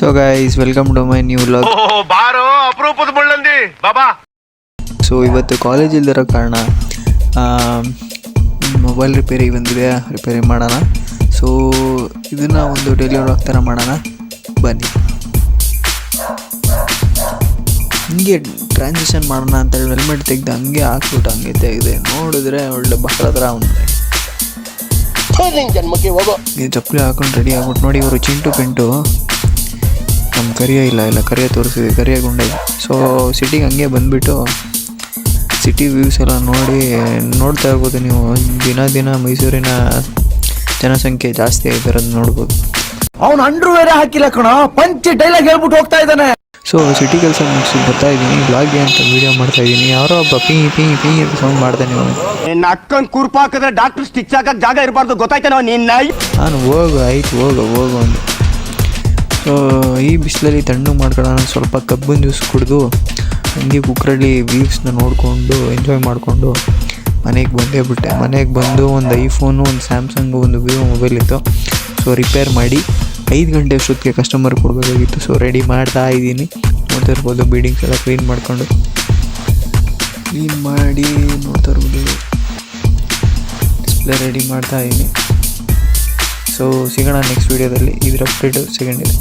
So guys, welcome to my new vlog. ಬಾರೋ ಅಪರೂಪದ ಮುಳ್ಳಂದಿ ಬಾಬಾ. ಸೊ ಇವತ್ತು ಕಾಲೇಜ್ ಇಲ್ದಿರೋ ಕಾರಣ ಮೊಬೈಲ್ ರಿಪೇರಿ ಬಂದಿದೆ, ರಿಪೇರಿ ಮಾಡೋಣ. ಸೊ ಇದನ್ನು ಒಂದು ಡೈಲಿ ವ್ಲಾಗ್ ಥರ ಮಾಡೋಣ, ಬನ್ನಿ. ಹಂಗೆ ಟ್ರಾನ್ಸಿಷನ್ ಮಾಡೋಣ ಅಂತೇಳಿ ಹೆಲ್ಮೆಟ್ ತೆಗೆದು ಹಂಗೆ ಹಾಕ್ಬಿಟ್ಟು ಹಂಗೆ ತೆಗೆದೆ. ನೋಡಿದ್ರೆ ಒಳ್ಳೆ ಬಹಳ ಥರ ಉಂಟು. ಈ ಚಪ್ಪಲಿ ಹಾಕೊಂಡು ರೆಡಿ ಆಗ್ಬಿಟ್ಟು ನೋಡಿ, ಇವರು ಚಿಂಟು ಪಿಂಟು ನಮ್ಮ ಕರಿಯ ಇಲ್ಲ ಕರಿಯ ತೋರಿಸಿದೆ, ಕರಿಯ ಗುಂಡೆ. ಸೊ ಸಿಟಿಗೆ ಹಂಗೆ ಬಂದುಬಿಟ್ಟು ಸಿಟಿ ವ್ಯೂಸ್ ಎಲ್ಲ ನೋಡ್ತಾ ಇರ್ಬೋದು ನೀವು. ದಿನ ಮೈಸೂರಿನ ಜನಸಂಖ್ಯೆ ಜಾಸ್ತಿ ಆಗಿರೋದು ನೋಡ್ಬೋದು. ಅವನು ಅಂಡ್ರೂ ಬೇರೆ ಹಾಕಿಲ್ಲ ಕಣೋ, ಪಂಚ್ ಡೈಲಾಗ್ ಹೇಳ್ಬಿಟ್ಟು ಹೋಗ್ತಾ ಇದ್ದಾನೆ. ಸೊ ಸಿಟಿ ಕೆಲಸ ಮುಗಿಸಿ ಬರ್ತಾ ಇದ್ದೀನಿ, ಬ್ಲಾಗ್ಗೆ ಅಂತ ವೀಡಿಯೋ ಮಾಡ್ತಾ ಇದ್ದೀನಿ. ಯಾರೋ ಒಬ್ಬ ಪೀ ಅಂತ ಸೌಂಡ್ ಮಾಡ್ತಾನೆ. ನಿನ್ನ ಅಕ್ಕನ್ ಕೂರ್ಪ ಹಾಕಿದ್ರೆ ಡಾಕ್ಟರ್ ಸ್ಟಿಚ್ ಹಾಕಕ್ ಜಾಗ ಇರಬಾರ್ದು, ಗೊತ್ತಾಯ್ತೇನೋ ನಿನ್ನ. ನಾನು ಹೋಗು ಅಂತ. ಸೊ ಈ ಬಿಸಿಲಲ್ಲಿ ತಣ್ಣಗೆ ಮಾಡ್ಕೊಳ್ಳೋಣ, ಸ್ವಲ್ಪ ಕಬ್ಬಿನ ಜ್ಯೂಸ್ ಕುಡಿದು ಹಂಗೆ ಕುಕ್ಕರಲ್ಲಿ ವ್ಯೂಸ್ನ ನೋಡಿಕೊಂಡು ಎಂಜಾಯ್ ಮಾಡಿಕೊಂಡು ಮನೆಗೆ ಬಂದೇ ಬಿಟ್ಟೆ. ಮನೆಗೆ ಬಂದು ಒಂದು ಐಫೋನು, ಒಂದು ಸ್ಯಾಮ್ಸಂಗು, ಒಂದು ವಿವೋ ಮೊಬೈಲ್ ಇತ್ತು. ಸೊ ರಿಪೇರ್ ಮಾಡಿ 5 ಗಂಟೆ ಅಷ್ಟೊತ್ತಿಗೆ ಕಸ್ಟಮರ್ ಕೊಡಬೇಕಾಗಿತ್ತು. ಸೊ ರೆಡಿ ಮಾಡ್ತಾ ಇದ್ದೀನಿ, ನೋಡ್ತಾ ಇರ್ಬೋದು. ಬೀಡಿಂಗ್ಸ್ ಎಲ್ಲ ಕ್ಲೀನ್ ಮಾಡಿ ನೋಡ್ತಾ ಇರ್ಬೋದು. ಡಿಸ್ಪ್ಲೇ ರೆಡಿ ಮಾಡ್ತಾ ಇದ್ದೀನಿ. ಸೊ ಸಿಗೋಣ ನೆಕ್ಸ್ಟ್ ವೀಡಿಯೋದಲ್ಲಿ. ಇದ್ರ ಅಪ್ಡೇಟು ಸೆಕೆಂಡ್ ಇದೆ.